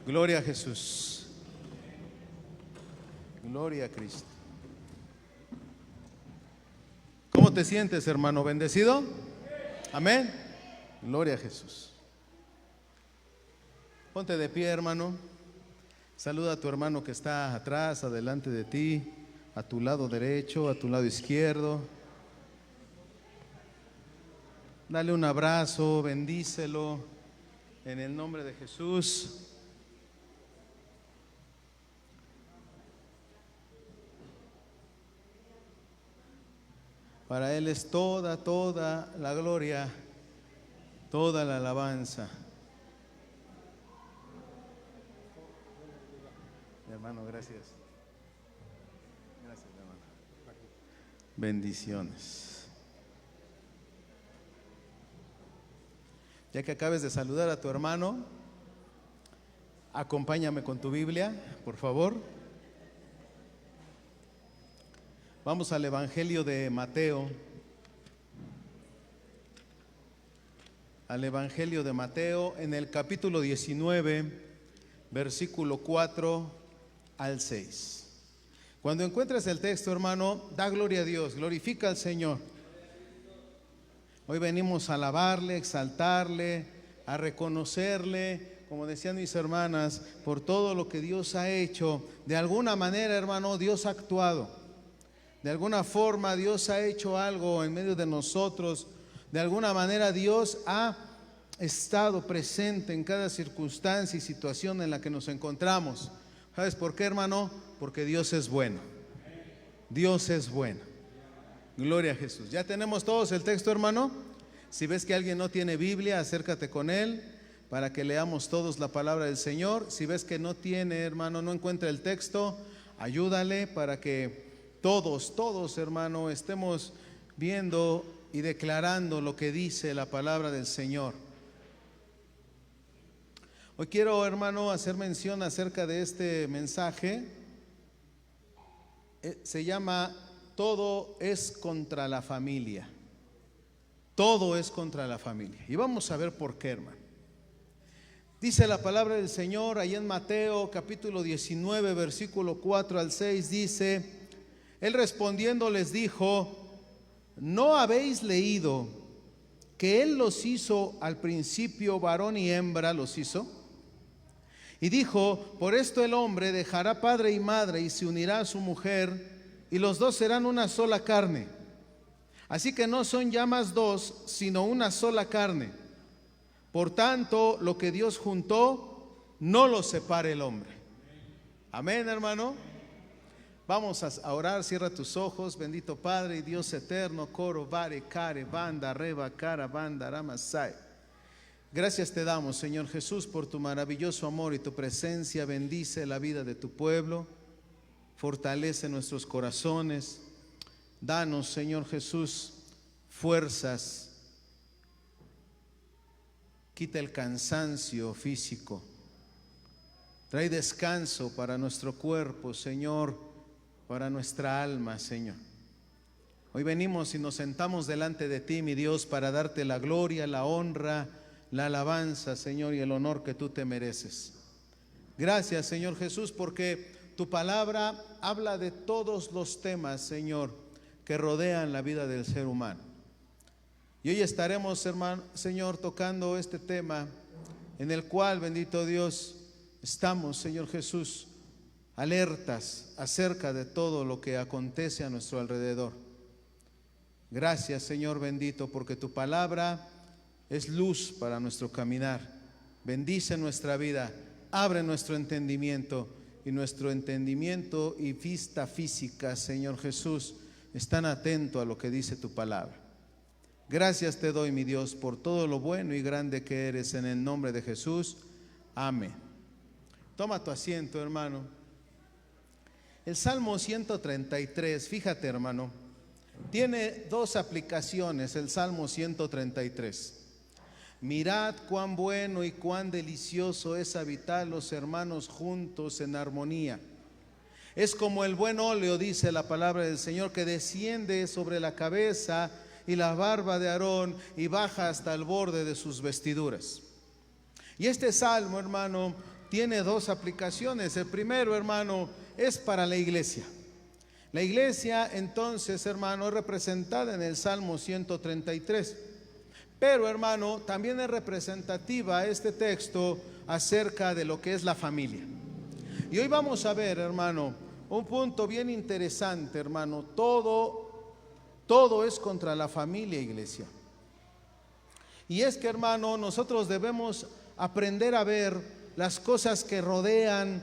Gloria a Jesús. Gloria a Cristo. ¿Cómo te sientes, hermano? ¿Bendecido? Amén. Gloria a Jesús. Ponte de pie, hermano. Saluda a tu hermano que está atrás, adelante de ti, a tu lado derecho, a tu lado izquierdo. Dale un abrazo, bendícelo en el nombre de Jesús. Para Él es toda la gloria, toda la alabanza. Hermano, gracias. Gracias, hermano. Bendiciones. Ya que acabes de saludar a tu hermano, acompáñame con tu Biblia, por favor. Vamos al Evangelio de Mateo. Al Evangelio de Mateo en el capítulo 19, versículo 4 al 6. Cuando encuentres el texto, hermano, da gloria a Dios, glorifica al Señor. Hoy venimos a alabarle, exaltarle, a reconocerle, como decían mis hermanas, por todo lo que Dios ha hecho. De alguna manera, hermano, Dios ha actuado. De alguna forma Dios ha hecho algo en medio de nosotros. De alguna manera Dios ha estado presente en cada circunstancia y situación en la que nos encontramos. ¿Sabes por qué, hermano? Porque Dios es bueno. Dios es bueno. Gloria a Jesús. ¿Ya tenemos todos el texto, hermano? Si ves que alguien no tiene Biblia, acércate con él para que leamos todos la palabra del Señor. Si ves que no tiene, hermano, no encuentra el texto, ayúdale para que todos, hermano, estemos viendo y declarando lo que dice la palabra del Señor. Hoy quiero, hermano, hacer mención acerca de este mensaje. Se llama Todo es contra la familia. Todo es contra la familia. Y vamos a ver por qué, hermano. Dice la palabra del Señor ahí en Mateo capítulo 19, versículo 4 al 6, dice: Él respondiendo les dijo: ¿no habéis leído que Él los hizo al principio varón y hembra los hizo? Y dijo: por esto el hombre dejará padre y madre y se unirá a su mujer, y los dos serán una sola carne. Así que no son ya más dos, sino una sola carne. Por tanto, lo que Dios juntó, no lo separe el hombre. Amén, hermano. Vamos a orar, cierra tus ojos. Bendito Padre y Dios eterno, coro, vare, care, banda, reba, cara, banda, ramasai. Gracias te damos, Señor Jesús, por tu maravilloso amor y tu presencia. Bendice la vida de tu pueblo, fortalece nuestros corazones. Danos, Señor Jesús, fuerzas. Quita el cansancio físico. Trae descanso para nuestro cuerpo, Señor, para nuestra alma, Señor. Hoy venimos y nos sentamos delante de ti, mi Dios, para darte la gloria, la honra, la alabanza, Señor, y el honor que tú te mereces. Gracias, Señor Jesús, porque tu palabra habla de todos los temas, Señor, que rodean la vida del ser humano. Y hoy estaremos, hermano, Señor, tocando este tema en el cual, bendito Dios, estamos, Señor Jesús, alertas acerca de todo lo que acontece a nuestro alrededor. Gracias, Señor bendito, porque tu palabra es luz para nuestro caminar. Bendice nuestra vida, abre nuestro entendimiento y vista física, Señor Jesús, están atentos a lo que dice tu palabra. Gracias te doy, mi Dios, por todo lo bueno y grande que eres, en el nombre de Jesús. Amén. Toma tu asiento, hermano. El Salmo 133, fíjate, hermano, tiene dos aplicaciones el Salmo 133. Mirad cuán bueno y cuán delicioso es habitar los hermanos juntos en armonía. Es como el buen óleo, dice la palabra del Señor, que desciende sobre la cabeza y la barba de Aarón y baja hasta el borde de sus vestiduras. Y este salmo, hermano, tiene dos aplicaciones. El primero, hermano, es para la iglesia. La iglesia, entonces, hermano, es representada en el Salmo 133. Pero, hermano, también es representativa este texto acerca de lo que es la familia. Y hoy vamos a ver, hermano, un punto bien interesante, hermano. Todo es contra la familia, iglesia. Y es que, hermano, nosotros debemos aprender a ver las cosas que rodean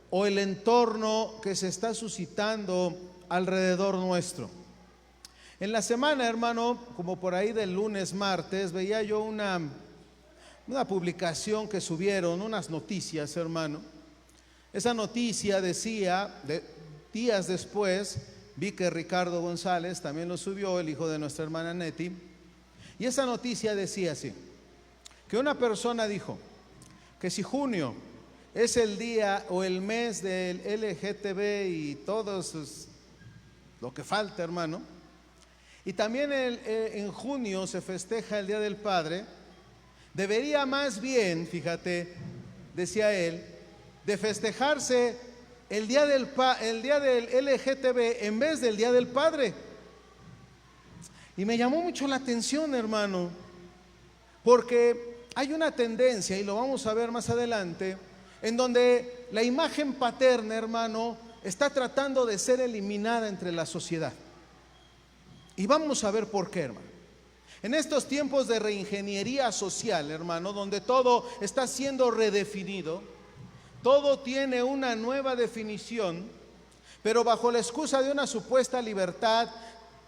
o el entorno que se está suscitando alrededor nuestro. En la semana, hermano, como por ahí del lunes, martes, veía yo una publicación que subieron, unas noticias, hermano. Esa noticia decía, días después, vi que Ricardo González también lo subió, el hijo de nuestra hermana Neti, y esa noticia decía así, que una persona dijo que si junio es el día o el mes del LGTB y todo lo que falta, hermano, y también en junio se festeja el Día del Padre, debería más bien, fíjate, decía él, de festejarse el día del LGTB en vez del Día del Padre. Y me llamó mucho la atención, hermano, porque hay una tendencia, y lo vamos a ver más adelante, en donde la imagen paterna, hermano, está tratando de ser eliminada entre la sociedad. Y vamos a ver por qué, hermano. En estos tiempos de reingeniería social, hermano, donde todo está siendo redefinido, todo tiene una nueva definición, pero bajo la excusa de una supuesta libertad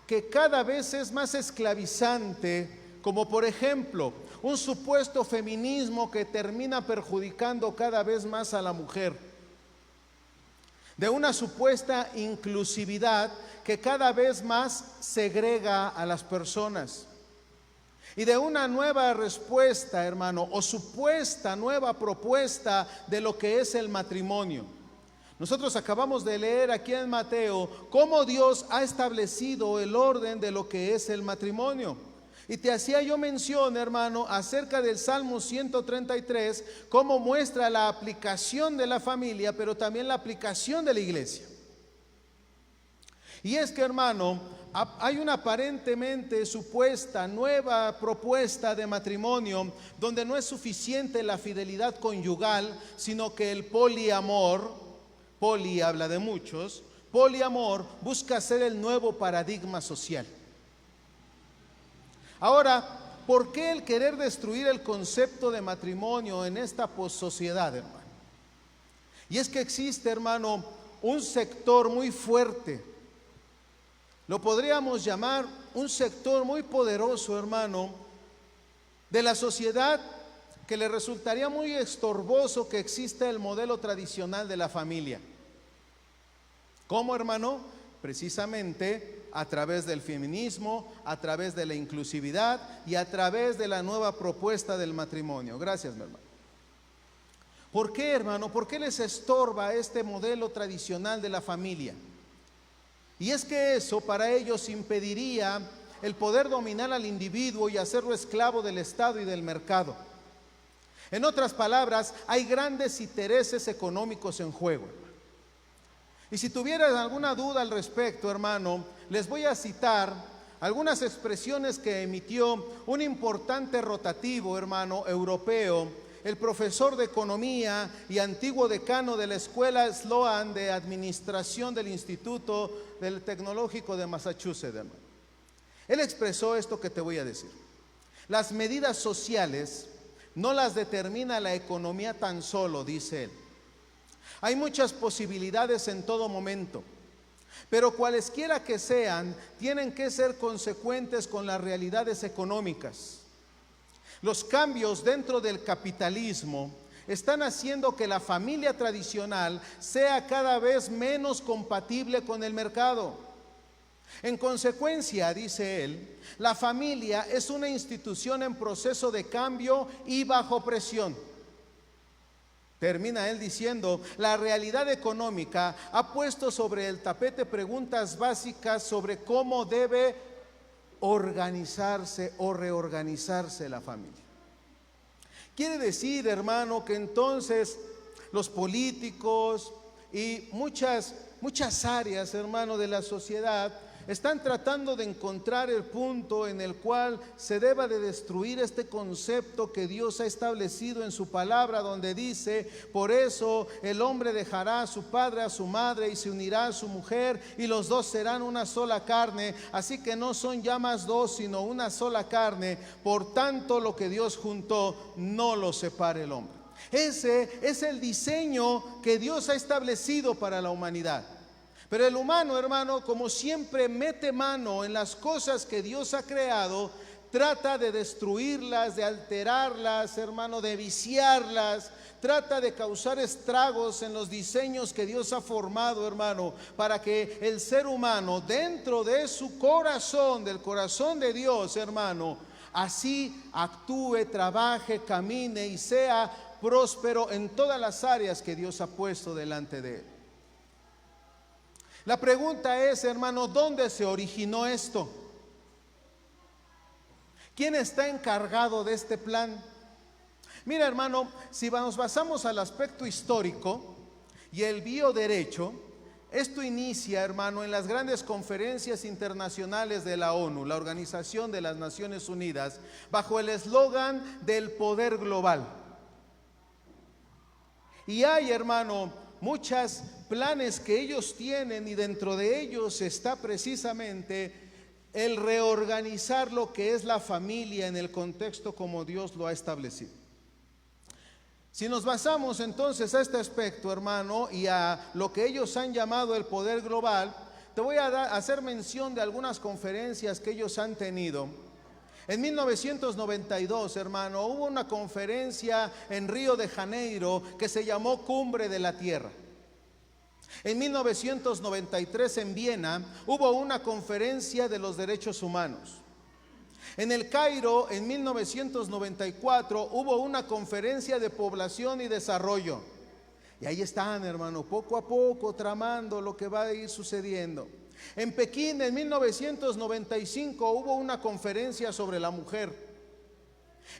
que cada vez es más esclavizante, como por ejemplo, un supuesto feminismo que termina perjudicando cada vez más a la mujer, de una supuesta inclusividad que cada vez más segrega a las personas, y de una nueva respuesta, hermano, o supuesta nueva propuesta de lo que es el matrimonio. Nosotros acabamos de leer aquí en Mateo cómo Dios ha establecido el orden de lo que es el matrimonio. Y te hacía yo mención, hermano, acerca del Salmo 133, cómo muestra la aplicación de la familia, pero también la aplicación de la iglesia. Y es que, hermano, hay una aparentemente supuesta nueva propuesta de matrimonio donde no es suficiente la fidelidad conyugal, sino que el poliamor, poli habla de muchos, poliamor busca ser el nuevo paradigma social. Ahora, ¿por qué el querer destruir el concepto de matrimonio en esta possociedad, hermano? Y es que existe, hermano, un sector muy fuerte, lo podríamos llamar un sector muy poderoso, hermano, de la sociedad, que le resultaría muy estorboso que exista el modelo tradicional de la familia. ¿Cómo, hermano? Precisamente a través del feminismo, a través de la inclusividad y a través de la nueva propuesta del matrimonio. Gracias, mi hermano. ¿Por qué, hermano? ¿Por qué les estorba este modelo tradicional de la familia? Y es que eso para ellos impediría el poder dominar al individuo y hacerlo esclavo del Estado y del mercado. En otras palabras, hay grandes intereses económicos en juego. Y si tuvieran alguna duda al respecto, hermano, les voy a citar algunas expresiones que emitió un importante rotativo, hermano, europeo, el profesor de economía y antiguo decano de la escuela Sloan de administración del Instituto del Tecnológico de Massachusetts, hermano. Él expresó esto que te voy a decir. Las medidas sociales no las determina la economía tan solo, dice él. Hay muchas posibilidades en todo momento, pero cualesquiera que sean, tienen que ser consecuentes con las realidades económicas. Los cambios dentro del capitalismo están haciendo que la familia tradicional sea cada vez menos compatible con el mercado. En consecuencia, dice él, la familia es una institución en proceso de cambio y bajo presión. Termina él diciendo, la realidad económica ha puesto sobre el tapete preguntas básicas sobre cómo debe organizarse o reorganizarse la familia. Quiere decir, hermano, que entonces los políticos y muchas áreas, hermano, de la sociedad están tratando de encontrar el punto en el cual se deba de destruir este concepto que Dios ha establecido en su palabra, donde dice: por eso el hombre dejará a su padre, a su madre, y se unirá a su mujer, y los dos serán una sola carne. Así que no son ya más dos, sino una sola carne. Por tanto, lo que Dios juntó, no lo separe el hombre. Ese es el diseño que Dios ha establecido para la humanidad. Pero el humano, hermano, como siempre mete mano en las cosas que Dios ha creado, trata de destruirlas, de alterarlas, hermano, de viciarlas, trata de causar estragos en los diseños que Dios ha formado, hermano, para que el ser humano, dentro de su corazón, del corazón de Dios, hermano, así actúe, trabaje, camine y sea próspero en todas las áreas que Dios ha puesto delante de él. La pregunta es, hermano, ¿dónde se originó esto? ¿Quién está encargado de este plan? Mira, hermano, si nos basamos al aspecto histórico y el bioderecho, esto inicia, hermano, en las grandes conferencias internacionales de la ONU, la Organización de las Naciones Unidas, bajo el eslogan del poder global. Y hay, hermano, muchos planes que ellos tienen, y dentro de ellos está precisamente el reorganizar lo que es la familia en el contexto como Dios lo ha establecido. Si nos basamos entonces a este aspecto, hermano, y a lo que ellos han llamado el poder global, te voy a hacer mención de algunas conferencias que ellos han tenido. En 1992, hermano, hubo una conferencia en Río de Janeiro que se llamó Cumbre de la Tierra. En 1993 en Viena hubo una conferencia de los derechos humanos. En el Cairo, en 1994, hubo una conferencia de población y desarrollo. Y ahí están, hermano, poco a poco tramando lo que va a ir sucediendo. En Pekín, en 1995, hubo una conferencia sobre la mujer.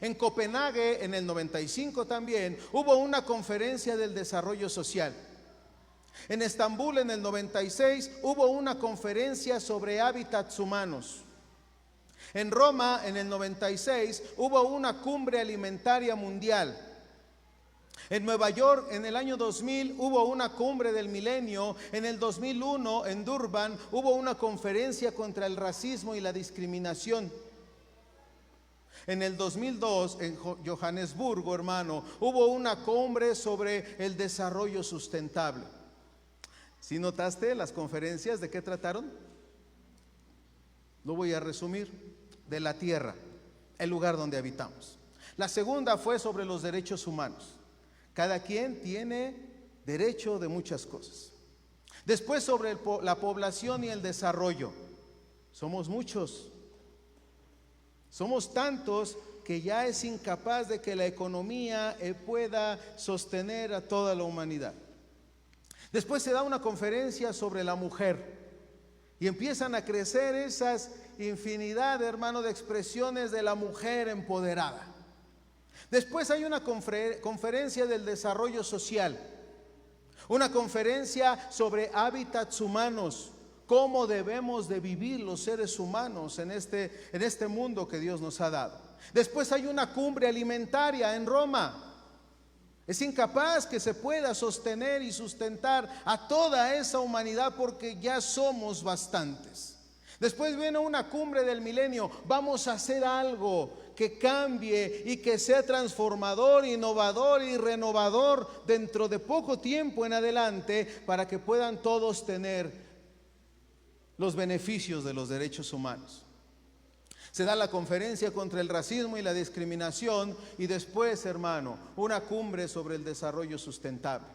En Copenhague, en el 95 también, hubo una conferencia del desarrollo social. En Estambul, en el 96, hubo una conferencia sobre hábitats humanos. En Roma, en el 96, hubo una cumbre alimentaria mundial. En Nueva York, en el año 2000, hubo una cumbre del milenio. En el 2001, en Durban, hubo una conferencia contra el racismo y la discriminación. En el 2002, en Johannesburgo, hermano, hubo una cumbre sobre el desarrollo sustentable. ¿Sí notaste las conferencias de qué trataron? Lo voy a resumir: de la tierra, el lugar donde habitamos. La segunda fue sobre los derechos humanos. Cada quien tiene derecho de muchas cosas. Después sobre la población y el desarrollo. Somos muchos. Somos tantos que ya es incapaz de que la economía pueda sostener a toda la humanidad. Después se da una conferencia sobre la mujer. Y empiezan a crecer esas infinidad, hermano, de expresiones de la mujer empoderada. Después hay una conferencia del desarrollo social, una conferencia sobre hábitats humanos, cómo debemos de vivir los seres humanos en este mundo que Dios nos ha dado. Después hay una cumbre alimentaria en Roma. Es incapaz que se pueda sostener y sustentar a toda esa humanidad porque ya somos bastantes. Después viene una cumbre del milenio. Vamos a hacer algo que cambie y que sea transformador, innovador y renovador dentro de poco tiempo en adelante, para que puedan todos tener los beneficios de los derechos humanos. Se da la conferencia contra el racismo y la discriminación, y después, hermano, una cumbre sobre el desarrollo sustentable.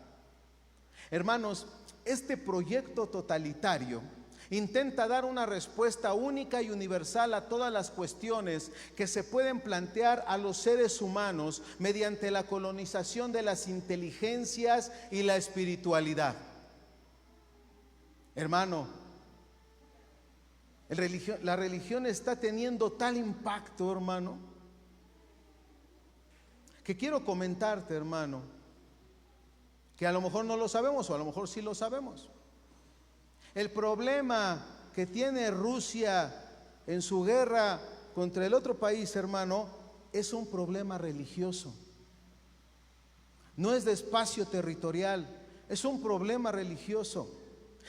Hermanos, este proyecto totalitario intenta dar una respuesta única y universal a todas las cuestiones que se pueden plantear a los seres humanos mediante la colonización de las inteligencias y la espiritualidad. Hermano, la religión está teniendo tal impacto, hermano, que quiero comentarte, hermano, que a lo mejor no lo sabemos o a lo mejor sí lo sabemos. El problema que tiene Rusia en su guerra contra el otro país, hermano, es un problema religioso. No es de espacio territorial, es un problema religioso.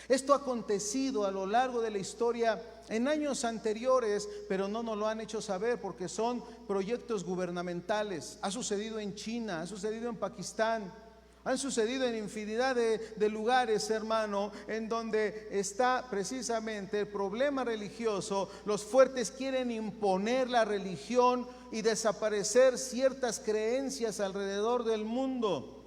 Esto ha acontecido a lo largo de la historia en años anteriores, pero no nos lo han hecho saber porque son proyectos gubernamentales. Ha sucedido en China, ha sucedido en Pakistán, han sucedido en infinidad de lugares, hermano, en donde está precisamente el problema religioso. Los fuertes quieren imponer la religión y desaparecer ciertas creencias alrededor del mundo.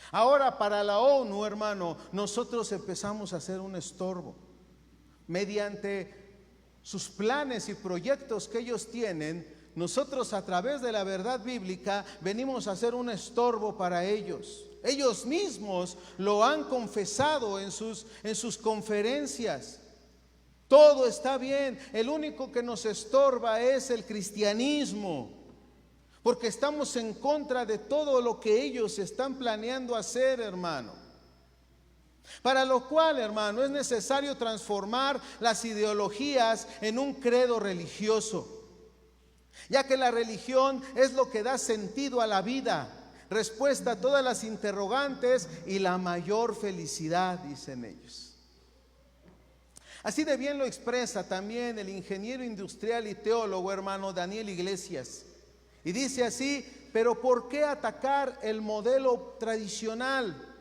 Ahora para la ONU, hermano, nosotros empezamos a hacer un estorbo. Mediante sus planes y proyectos que ellos tienen, nosotros a través de la verdad bíblica venimos a hacer un estorbo para ellos. Ellos mismos lo han confesado en sus conferencias. Todo está bien, el único que nos estorba es el cristianismo, porque estamos en contra de todo lo que ellos están planeando hacer, hermano. Para lo cual, hermano, es necesario transformar las ideologías en un credo religioso, ya que la religión es lo que da sentido a la vida, respuesta a todas las interrogantes y la mayor felicidad, dicen ellos. Así de bien lo expresa también el ingeniero industrial y teólogo, hermano, Daniel Iglesias. Y dice así: pero ¿por qué atacar el modelo tradicional?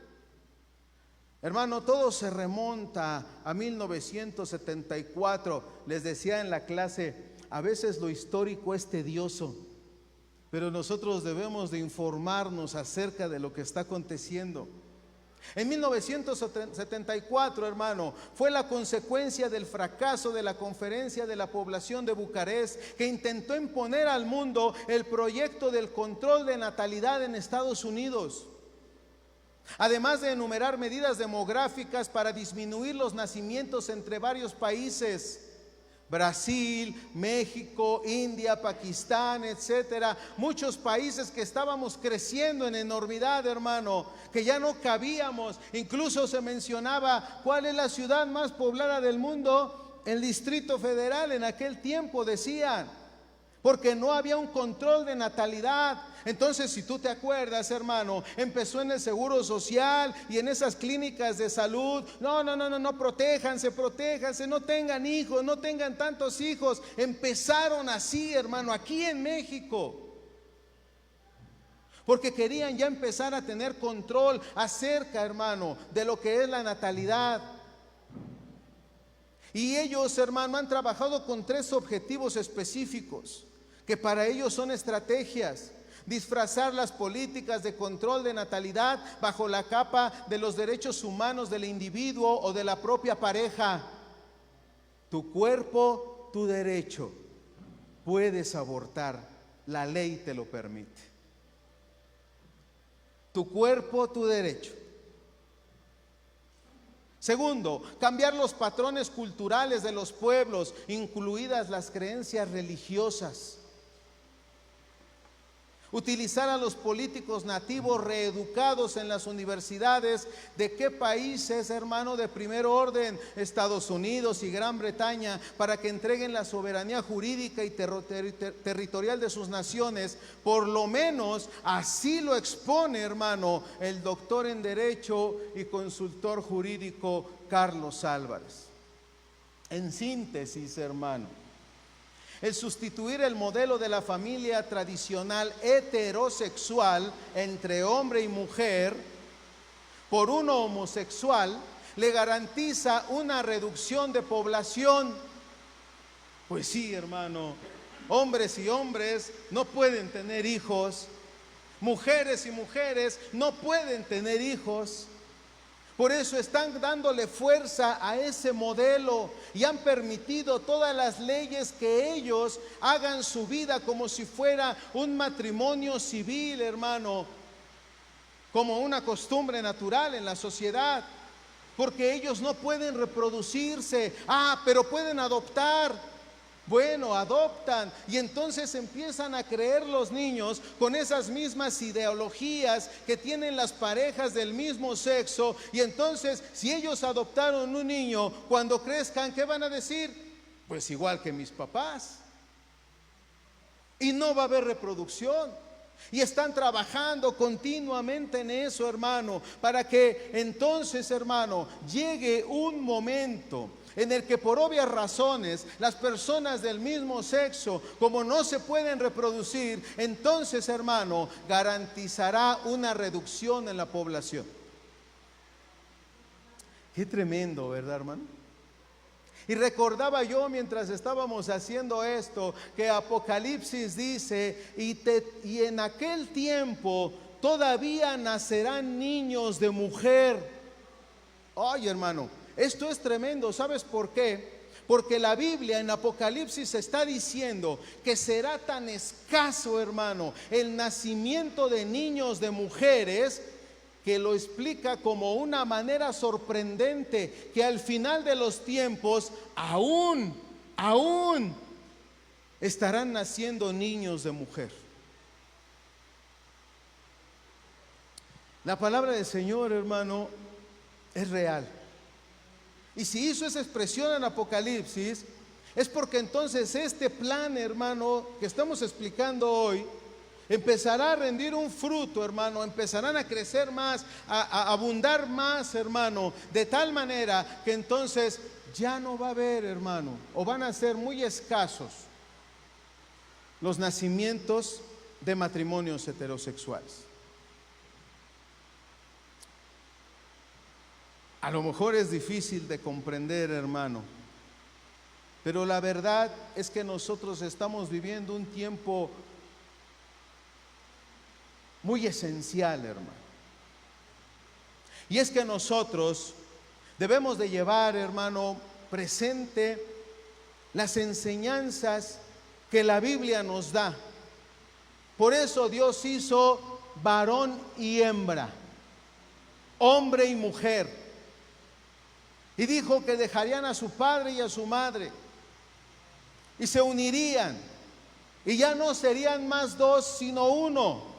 Hermano, todo se remonta a 1974. Les decía en la clase, a veces lo histórico es tedioso, pero nosotros debemos de informarnos acerca de lo que está aconteciendo. En 1974, hermano, fue la consecuencia del fracaso de la Conferencia de la Población de Bucarest, que intentó imponer al mundo el proyecto del control de natalidad en Estados Unidos. Además de enumerar medidas demográficas para disminuir los nacimientos entre varios países, Brasil, México, India, Pakistán, etcétera, muchos países que estábamos creciendo en enormidad, hermano, que ya no cabíamos. Incluso se mencionaba cuál es la ciudad más poblada del mundo, el Distrito Federal en aquel tiempo, decían, porque no había un control de natalidad. Entonces, si tú te acuerdas, hermano, empezó en el Seguro Social y en esas clínicas de salud. No, protéjanse, no tengan hijos, no tengan tantos hijos. Empezaron así, hermano, aquí en México, porque querían ya empezar a tener control acerca, hermano, de lo que es la natalidad. Y ellos, hermano, han trabajado con 3 objetivos específicos, que para ellos son estrategias: disfrazar las políticas de control de natalidad bajo la capa de los derechos humanos del individuo o de la propia pareja. Tu cuerpo, tu derecho. Puedes abortar, la ley te lo permite. Tu cuerpo, tu derecho. Segundo, cambiar los patrones culturales de los pueblos, incluidas las creencias religiosas. Utilizar a los políticos nativos reeducados en las universidades. ¿De qué países, hermano, de primer orden? Estados Unidos y Gran Bretaña, para que entreguen la soberanía jurídica y territorial de sus naciones. Por lo menos así lo expone, hermano, el doctor en Derecho y consultor jurídico Carlos Álvarez. En síntesis, hermano, el sustituir el modelo de la familia tradicional heterosexual entre hombre y mujer por uno homosexual le garantiza una reducción de población. Pues sí, hermano, hombres y hombres no pueden tener hijos, mujeres y mujeres no pueden tener hijos. Por eso están dándole fuerza a ese modelo y han permitido todas las leyes que ellos hagan su vida como si fuera un matrimonio civil, hermano, como una costumbre natural en la sociedad, porque ellos no pueden reproducirse. Pero pueden adoptar. Bueno, adoptan y entonces empiezan a creer los niños con esas mismas ideologías que tienen las parejas del mismo sexo. Y entonces, si ellos adoptaron un niño, cuando crezcan, ¿qué van a decir? Pues igual que mis papás. Y no va a haber reproducción. Y están trabajando continuamente en eso, hermano, para que entonces, hermano, llegue un momento en el que por obvias razones las personas del mismo sexo, como no se pueden reproducir, entonces, hermano, garantizará una reducción en la población. Qué tremendo, ¿verdad, hermano? Y recordaba yo mientras estábamos haciendo esto que Apocalipsis dice, y en aquel tiempo todavía nacerán niños de mujer. Ay, hermano, esto es tremendo. ¿Sabes por qué? Porque la Biblia en Apocalipsis está diciendo que será tan escaso, hermano, el nacimiento de niños de mujeres, que lo explica como una manera sorprendente, que al final de los tiempos aún estarán naciendo niños de mujer. La palabra del Señor, hermano, es real. Y si hizo esa expresión en Apocalipsis, es porque entonces este plan, hermano, que estamos explicando hoy, empezará a rendir un fruto, hermano. Empezarán a crecer más, a abundar más, hermano, de tal manera que entonces ya no va a haber, hermano, o van a ser muy escasos los nacimientos de matrimonios heterosexuales. A lo mejor es difícil de comprender, hermano, pero la verdad es que nosotros estamos viviendo un tiempo muy esencial, hermano. Y es que nosotros debemos de llevar, hermano, presente las enseñanzas que la Biblia nos da. Por eso Dios hizo varón y hembra, hombre y mujer. Y dijo que dejarían a su padre y a su madre y se unirían, y ya no serían más dos sino uno.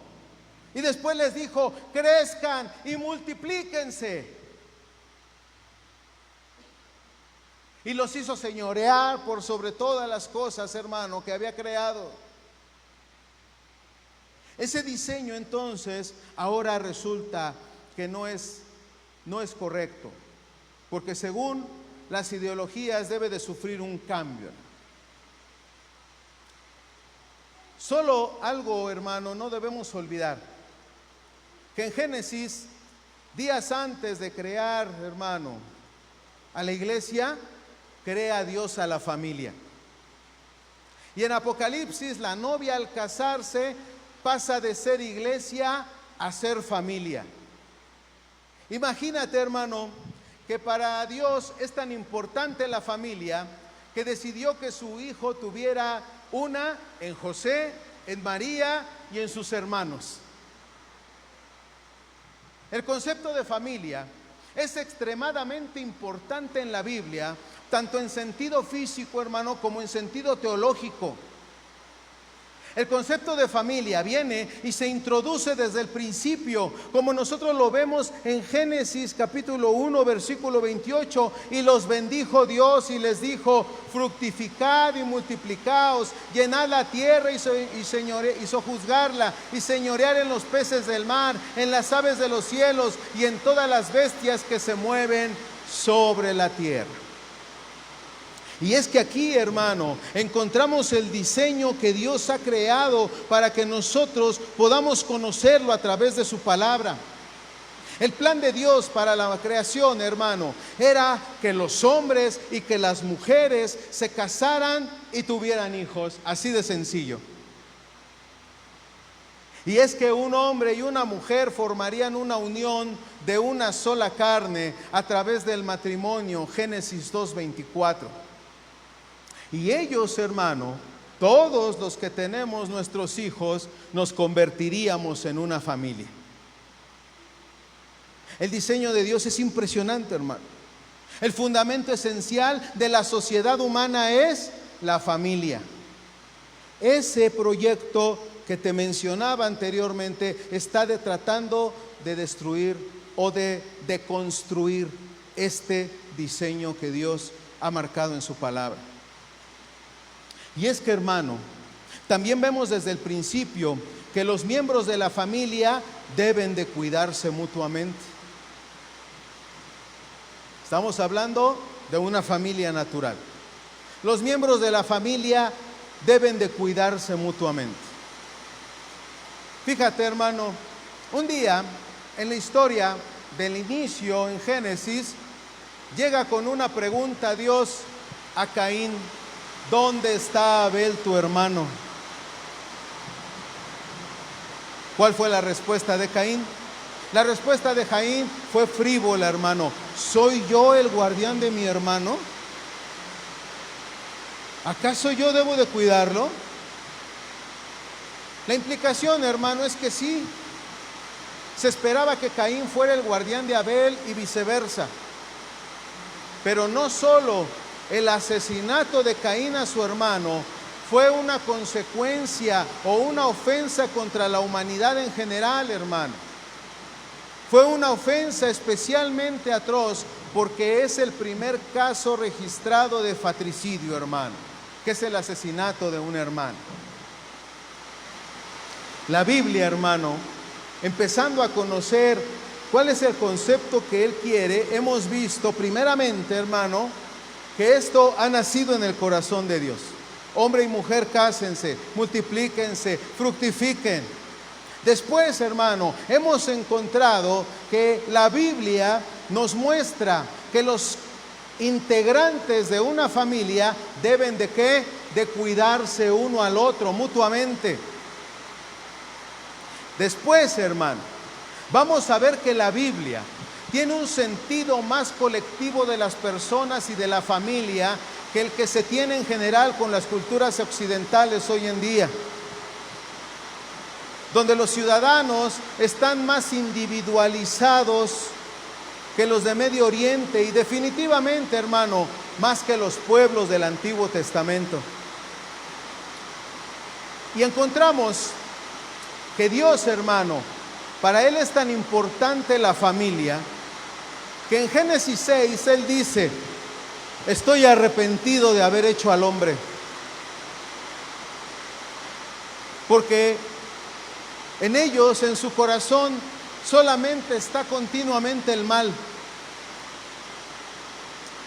Y después les dijo: crezcan y multiplíquense. Y los hizo señorear por sobre todas las cosas, hermano, que había creado. Ese diseño entonces ahora resulta que no es correcto, porque según las ideologías debe de sufrir un cambio. Solo algo, hermano, no debemos olvidar: que en Génesis, días antes de crear, hermano, a la iglesia, crea Dios a la familia. Y en Apocalipsis, la novia al casarse pasa de ser iglesia a ser familia. Imagínate, hermano, que para Dios es tan importante la familia que decidió que su hijo tuviera una en José, en María y en sus hermanos. El concepto de familia es extremadamente importante en la Biblia, tanto en sentido físico, hermano, como en sentido teológico. El concepto de familia viene y se introduce desde el principio, como nosotros lo vemos en Génesis capítulo 1, versículo 28. Y los bendijo Dios y les dijo: fructificad y multiplicaos, llenad la tierra y sojuzgarla, y señorear en los peces del mar, en las aves de los cielos y en todas las bestias que se mueven sobre la tierra. Y es que aquí, hermano, encontramos el diseño que Dios ha creado para que nosotros podamos conocerlo a través de su palabra. El plan de Dios para la creación, hermano, era que los hombres y que las mujeres se casaran y tuvieran hijos, así de sencillo. Y es que un hombre y una mujer formarían una unión de una sola carne a través del matrimonio, Génesis 2:24. Y ellos, hermano, todos los que tenemos nuestros hijos, nos convertiríamos en una familia. El diseño de Dios es impresionante, hermano. El fundamento esencial de la sociedad humana es la familia. Ese proyecto que te mencionaba anteriormente está tratando de destruir o de deconstruir este diseño que Dios ha marcado en su palabra. Y es que, hermano, también vemos desde el principio que los miembros de la familia deben de cuidarse mutuamente. Estamos hablando de una familia natural. Los miembros de la familia deben de cuidarse mutuamente. Fíjate, hermano, un día en la historia del inicio en Génesis, llega con una pregunta a Dios a Caín: ¿dónde está Abel tu hermano? ¿Cuál fue la respuesta de Caín? La respuesta de Caín fue frívola, hermano. ¿Soy yo el guardián de mi hermano? ¿Acaso yo debo de cuidarlo? La implicación, hermano, es que sí. Se esperaba que Caín fuera el guardián de Abel y viceversa. Pero no solo el asesinato de Caín a su hermano fue una consecuencia o una ofensa contra la humanidad en general, hermano. Fue una ofensa especialmente atroz porque es el primer caso registrado de fratricidio, hermano, que es el asesinato de un hermano. La Biblia, hermano, empezando a conocer cuál es el concepto que Él quiere, hemos visto primeramente, hermano, que esto ha nacido en el corazón de Dios. Hombre y mujer, cásense, multiplíquense, fructifiquen. Después, hermano, hemos encontrado que la Biblia nos muestra que los integrantes de una familia deben de ¿qué? De cuidarse uno al otro mutuamente. Después, hermano, vamos a ver que la Biblia tiene un sentido más colectivo de las personas y de la familia que el que se tiene en general con las culturas occidentales hoy en día, donde los ciudadanos están más individualizados que los de Medio Oriente y definitivamente, hermano, más que los pueblos del Antiguo Testamento. Y encontramos que Dios, hermano, para Él es tan importante la familia, que en Génesis 6 Él dice: estoy arrepentido de haber hecho al hombre, porque en ellos, en su corazón, solamente está continuamente el mal.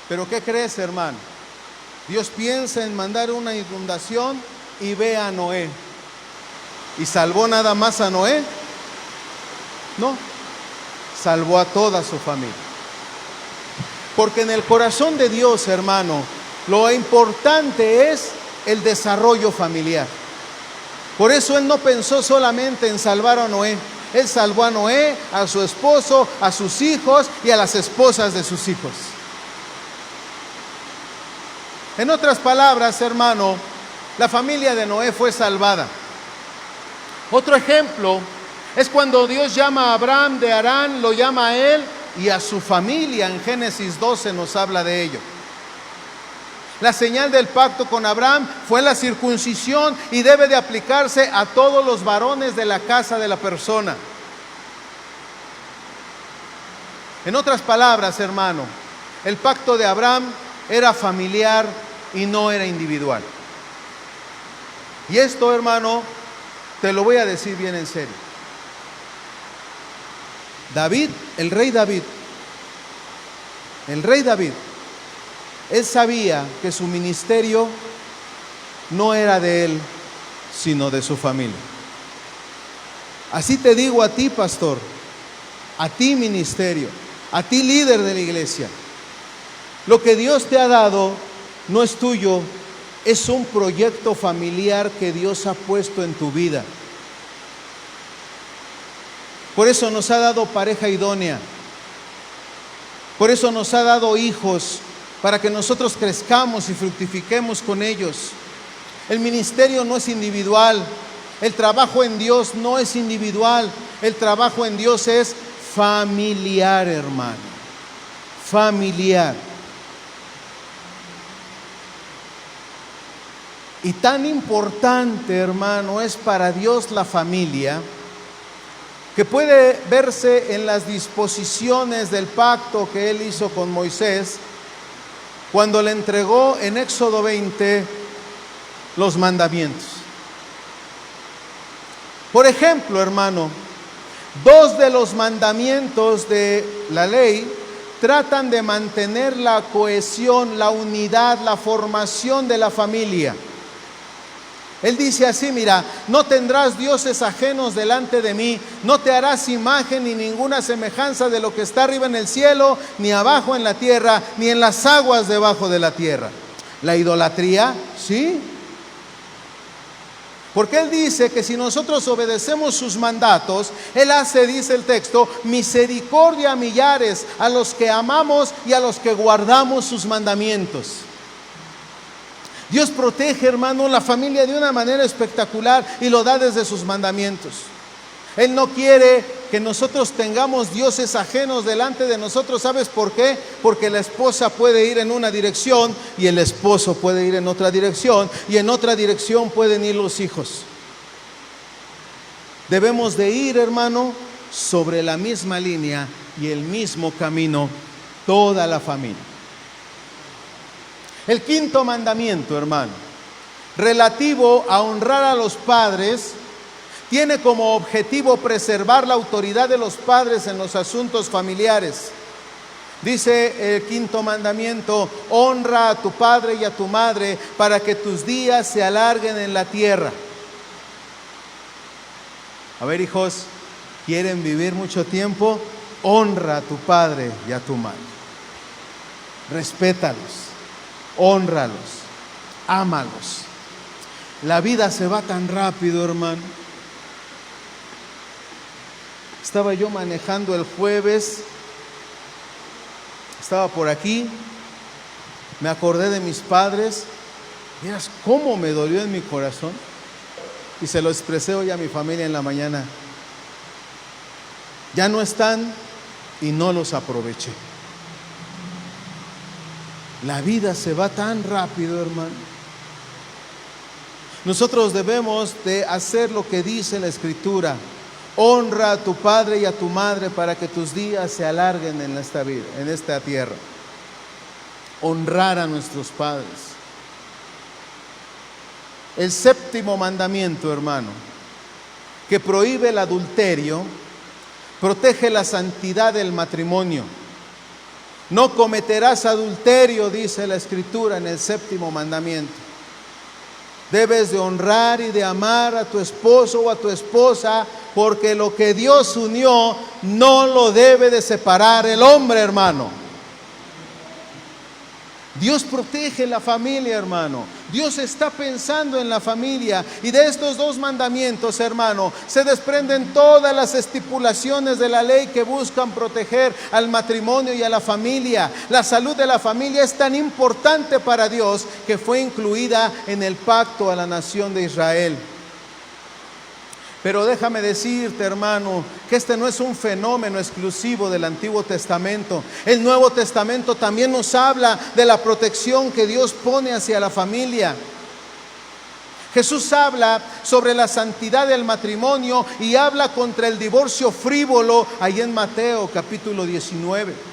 Pero ¿qué crees, hermano? Dios piensa en mandar una inundación y ve a Noé. ¿Y salvó nada más a Noé? No, salvó a toda su familia. Porque en el corazón de Dios, hermano, lo importante es el desarrollo familiar. Por eso Él no pensó solamente en salvar a Noé. Él salvó a Noé, a su esposo, a sus hijos y a las esposas de sus hijos. En otras palabras, hermano, la familia de Noé fue salvada. Otro ejemplo es cuando Dios llama a Abraham de Harán, lo llama a él y a su familia. En Génesis 12 nos habla de ello. La señal del pacto con Abraham fue la circuncisión y debe de aplicarse a todos los varones de la casa de la persona. En otras palabras, hermano, el pacto de Abraham era familiar y no era individual. Y esto, hermano, te lo voy a decir bien en serio. David, el rey David, él sabía que su ministerio no era de él, sino de su familia. Así te digo a ti, pastor, a ti, ministerio, a ti, líder de la iglesia. Lo que Dios te ha dado no es tuyo, es un proyecto familiar que Dios ha puesto en tu vida. Por eso nos ha dado pareja idónea. Por eso nos ha dado hijos, para que nosotros crezcamos y fructifiquemos con ellos. El ministerio no es individual. El trabajo en Dios no es individual. El trabajo en Dios es familiar, hermano. Familiar. Y tan importante, hermano, es para Dios la familia, que puede verse en las disposiciones del pacto que Él hizo con Moisés, cuando le entregó en Éxodo 20 los mandamientos. Por ejemplo, hermano, dos de los mandamientos de la ley tratan de mantener la cohesión, la unidad, la formación de la familia. Él dice así, mira, no tendrás dioses ajenos delante de mí, no te harás imagen ni ninguna semejanza de lo que está arriba en el cielo, ni abajo en la tierra, ni en las aguas debajo de la tierra. La idolatría, sí. Porque Él dice que si nosotros obedecemos sus mandatos, Él hace, dice el texto, misericordia a millares, a los que amamos y a los que guardamos sus mandamientos. Dios protege, hermano, la familia de una manera espectacular y lo da desde sus mandamientos. Él no quiere que nosotros tengamos dioses ajenos delante de nosotros. ¿Sabes por qué? Porque la esposa puede ir en una dirección y el esposo puede ir en otra dirección, y en otra dirección pueden ir los hijos. Debemos de ir, hermano, sobre la misma línea y el mismo camino, toda la familia. El quinto mandamiento, hermano, relativo a honrar a los padres, tiene como objetivo preservar la autoridad de los padres en los asuntos familiares. Dice el quinto mandamiento: honra a tu padre y a tu madre para que tus días se alarguen en la tierra. A ver, hijos, ¿quieren vivir mucho tiempo? Honra a tu padre y a tu madre. Respétalos. Hónralos, ámalos. La vida se va tan rápido, hermano. Estaba yo manejando el jueves, estaba por aquí, me acordé de mis padres. Miras cómo me dolió en mi corazón, y se lo expresé hoy a mi familia en la mañana. Ya no están y no los aproveché. La vida se va tan rápido, hermano. Nosotros debemos de hacer lo que dice la Escritura: honra a tu padre y a tu madre para que tus días se alarguen en esta vida, en esta tierra. Honrar a nuestros padres. El séptimo mandamiento, hermano, que prohíbe el adulterio, protege la santidad del matrimonio. No cometerás adulterio, dice la Escritura en el séptimo mandamiento. Debes de honrar y de amar a tu esposo o a tu esposa, porque lo que Dios unió no lo debe de separar el hombre, hermano. Dios protege la familia, hermano. Dios está pensando en la familia, y de estos dos mandamientos, hermano, se desprenden todas las estipulaciones de la ley que buscan proteger al matrimonio y a la familia. La salud de la familia es tan importante para Dios que fue incluida en el pacto a la nación de Israel. Pero déjame decirte, hermano, que este no es un fenómeno exclusivo del Antiguo Testamento. El Nuevo Testamento también nos habla de la protección que Dios pone hacia la familia. Jesús habla sobre la santidad del matrimonio y habla contra el divorcio frívolo ahí en Mateo capítulo 19.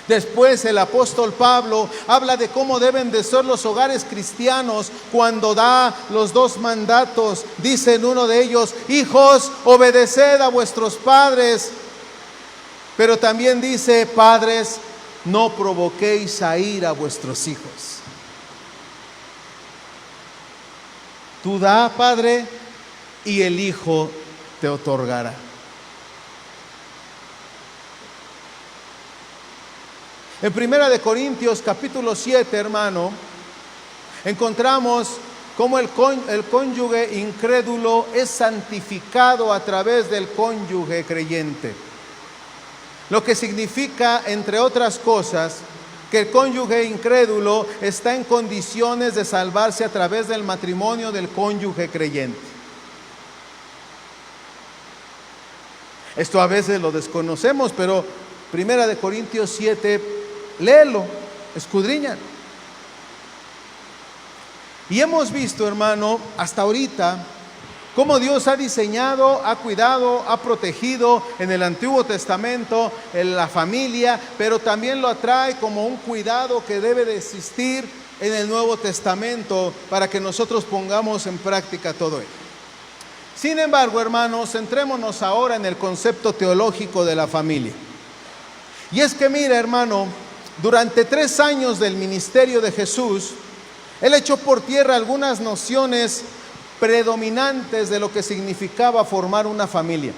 Después el apóstol Pablo habla de cómo deben de ser los hogares cristianos cuando da los dos mandatos. Dice en uno de ellos: hijos, obedeced a vuestros padres. Pero también dice: padres, no provoquéis a ira a vuestros hijos. Tú da, padre, y el hijo te otorgará. En 1 Corintios capítulo 7, hermano, encontramos cómo el cónyuge incrédulo es santificado a través del cónyuge creyente. Lo que significa, entre otras cosas, que el cónyuge incrédulo está en condiciones de salvarse a través del matrimonio del cónyuge creyente. Esto a veces lo desconocemos, pero 1 Corintios 7, léelo, escudriñan. Y hemos visto, hermano, hasta ahorita, cómo Dios ha diseñado, ha cuidado, ha protegido en el Antiguo Testamento en la familia, pero también lo atrae como un cuidado que debe de existir en el Nuevo Testamento para que nosotros pongamos en práctica todo ello. Sin embargo, hermanos, centrémonos ahora en el concepto teológico de la familia. Y es que mira, hermano, durante 3 años del ministerio de Jesús, Él echó por tierra algunas nociones predominantes de lo que significaba formar una familia.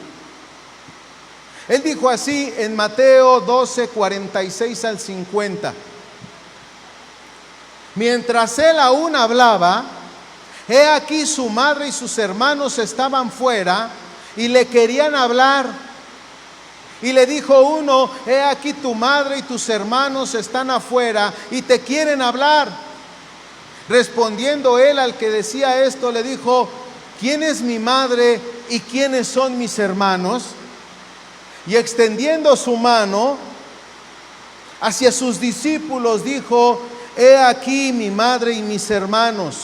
Él dijo así en Mateo 12, 46 al 50. Mientras él aún hablaba, he aquí su madre y sus hermanos estaban fuera y le querían hablar. Y le dijo uno: he aquí tu madre y tus hermanos están afuera y te quieren hablar. Respondiendo él al que decía esto, le dijo: ¿quién es mi madre y quiénes son mis hermanos? Y extendiendo su mano hacia sus discípulos, dijo: he aquí mi madre y mis hermanos,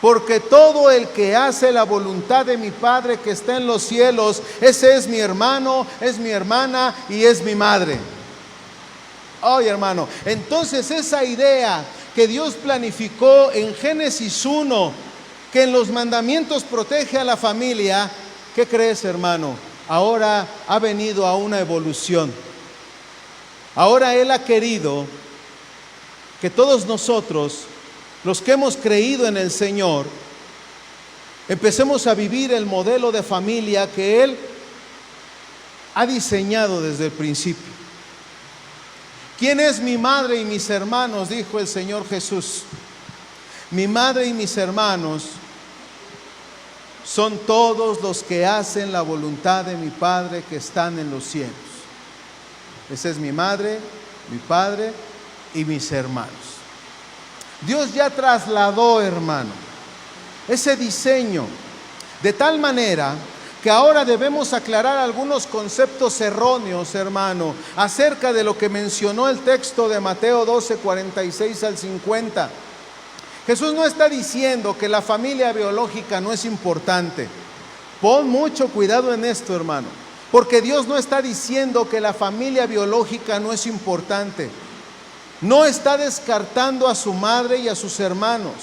porque todo el que hace la voluntad de mi Padre que está en los cielos, ese es mi hermano, es mi hermana y es mi madre. Ay, hermano, entonces esa idea que Dios planificó en Génesis 1, que en los mandamientos protege a la familia, ¿qué crees, hermano? Ahora ha venido a una evolución. Ahora Él ha querido que todos nosotros, los que hemos creído en el Señor, empecemos a vivir el modelo de familia que Él ha diseñado desde el principio. ¿Quién es mi madre y mis hermanos?, dijo el Señor Jesús. Mi madre y mis hermanos son todos los que hacen la voluntad de mi Padre que están en los cielos. Esa es mi madre, mi padre y mis hermanos. Dios ya trasladó, hermano, ese diseño de tal manera que ahora debemos aclarar algunos conceptos erróneos, hermano, acerca de lo que mencionó el texto de Mateo 12, 46 al 50. Jesús no está diciendo que la familia biológica no es importante. Pon mucho cuidado en esto, hermano, porque Dios no está diciendo que la familia biológica no es importante. No está descartando a su madre y a sus hermanos.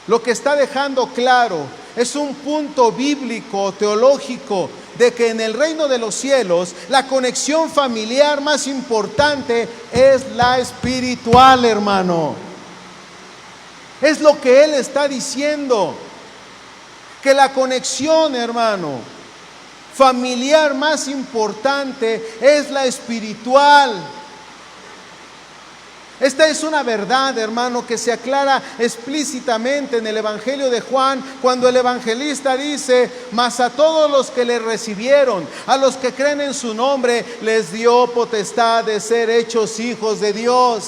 Lo que está dejando claro es un punto bíblico, teológico, de que en el reino de los cielos la conexión familiar más importante es la espiritual, hermano. Es lo que Él está diciendo, que la conexión, hermano, familiar más importante es la espiritual. Esta es una verdad, hermano, que se aclara explícitamente en el Evangelio de Juan, cuando el evangelista dice: mas a todos los que le recibieron, a los que creen en su nombre, les dio potestad de ser hechos hijos de Dios.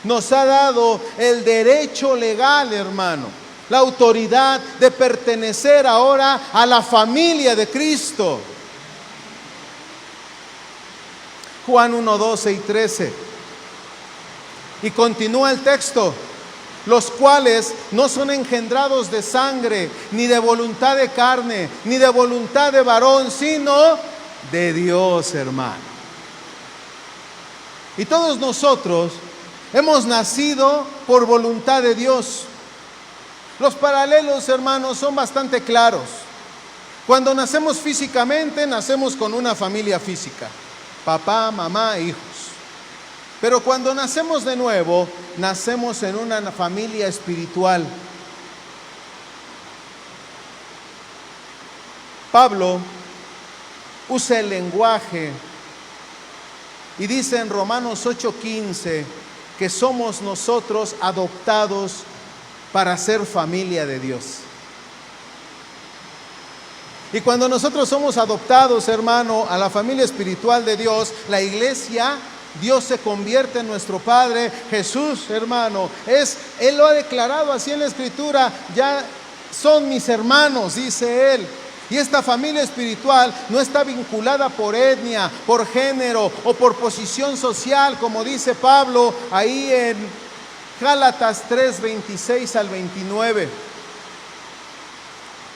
Nos ha dado el derecho legal, hermano, la autoridad de pertenecer ahora a la familia de Cristo. Juan 1, 12 y 13. Y continúa el texto: los cuales no son engendrados de sangre, ni de voluntad de carne, ni de voluntad de varón, sino de Dios, hermano. Y todos nosotros hemos nacido por voluntad de Dios. Los paralelos, hermanos, son bastante claros. Cuando nacemos físicamente, nacemos con una familia física: papá, mamá, hijos. Pero cuando nacemos de nuevo, nacemos en una familia espiritual. Pablo usa el lenguaje y dice en Romanos 8:15 que somos nosotros adoptados para ser familia de Dios. Y cuando nosotros somos adoptados, hermano, a la familia espiritual de Dios, la iglesia, Dios se convierte en nuestro Padre. Jesús, hermano, Él lo ha declarado así en la Escritura: ya son mis hermanos, dice Él. Y esta familia espiritual no está vinculada por etnia, por género o por posición social, como dice Pablo ahí en Gálatas 3, 26 al 29.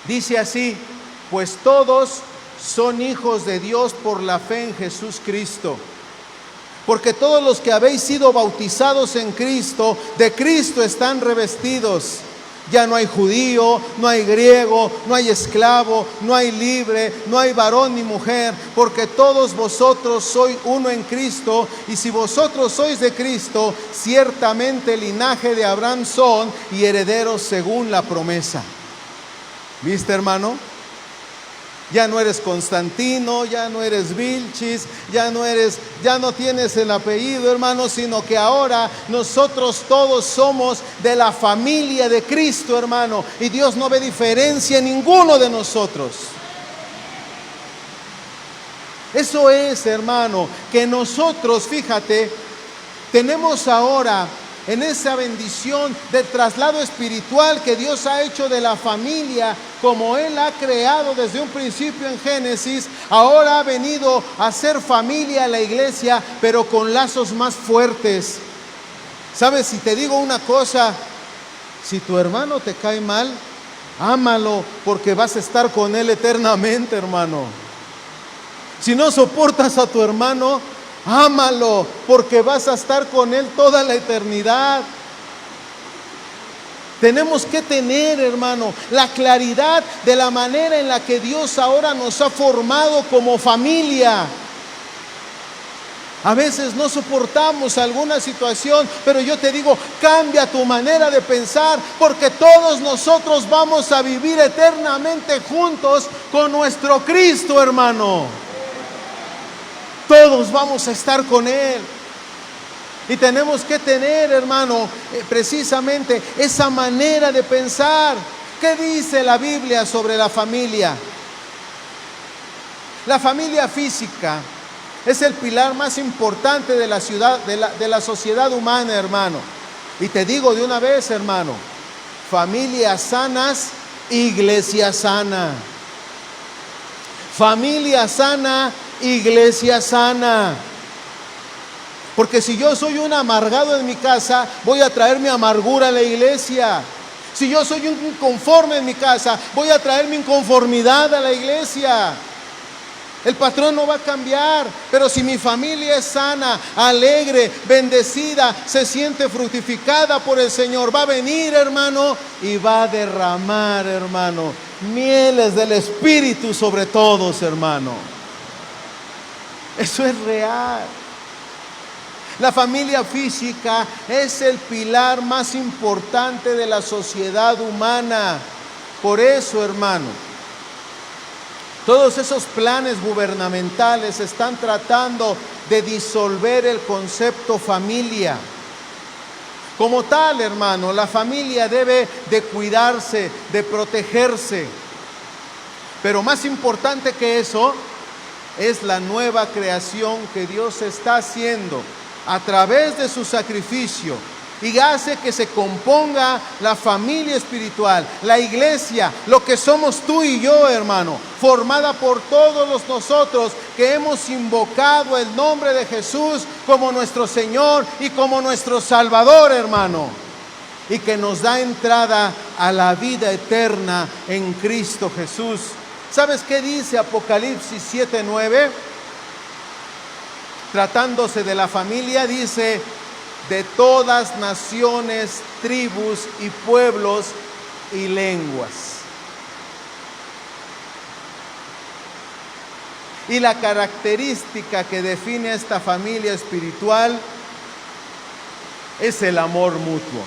Dice así: pues todos son hijos de Dios por la fe en Jesús Cristo. Porque todos los que habéis sido bautizados en Cristo, de Cristo están revestidos. Ya no hay judío, no hay griego, no hay esclavo, no hay libre, no hay varón ni mujer, porque todos vosotros sois uno en Cristo. Y si vosotros sois de Cristo, ciertamente linaje de Abraham son y herederos según la promesa. ¿Viste, hermano? Ya no eres Constantino, ya no eres Vilchis, ya no tienes el apellido, hermano, sino que ahora nosotros todos somos de la familia de Cristo, hermano, y Dios no ve diferencia en ninguno de nosotros. Eso es, hermano, que nosotros, fíjate, tenemos ahora en esa bendición del traslado espiritual que Dios ha hecho de la familia, como Él ha creado desde un principio en Génesis. Ahora ha venido a ser familia la iglesia, pero con lazos más fuertes. ¿Sabes? Si te digo una cosa, si tu hermano te cae mal, ámalo, porque vas a estar con él eternamente, hermano. Si no soportas a tu hermano, ámalo, porque vas a estar con él toda la eternidad. Tenemos que tener, hermano, la claridad de la manera en la que Dios ahora nos ha formado como familia. A veces no soportamos alguna situación, pero yo te digo, cambia tu manera de pensar, porque todos nosotros vamos a vivir eternamente juntos con nuestro Cristo, hermano. Todos vamos a estar con Él. Y tenemos que tener, hermano, precisamente esa manera de pensar. ¿Qué dice la Biblia sobre la familia? La familia física es el pilar más importante de la sociedad humana, hermano. Y te digo de una vez, hermano, familias sanas, iglesia sana. Familia sana, iglesia sana. Porque si yo soy un amargado en mi casa, voy a traer mi amargura a la iglesia. Si yo soy un inconforme en mi casa, voy a traer mi inconformidad a la iglesia. El patrón no va a cambiar, pero si mi familia es sana, alegre, bendecida, se siente fructificada por el Señor, va a venir, hermano, y va a derramar, hermano, mieles del Espíritu sobre todos, hermano. Eso es real. La familia física es el pilar más importante de la sociedad humana. Por eso, hermano, todos esos planes gubernamentales están tratando de disolver el concepto familia. Como tal, hermano, la familia debe de cuidarse, de protegerse. Pero más importante que eso es la nueva creación que Dios está haciendo a través de su sacrificio, y hace que se componga la familia espiritual, la iglesia, lo que somos tú y yo, hermano, formada por todos nosotros que hemos invocado el nombre de Jesús como nuestro Señor y como nuestro Salvador, hermano, y que nos da entrada a la vida eterna en Cristo Jesús. ¿Sabes qué dice Apocalipsis 7:9? Tratándose de la familia, dice: de todas naciones, tribus y pueblos y lenguas. Y la característica que define a esta familia espiritual es el amor mutuo.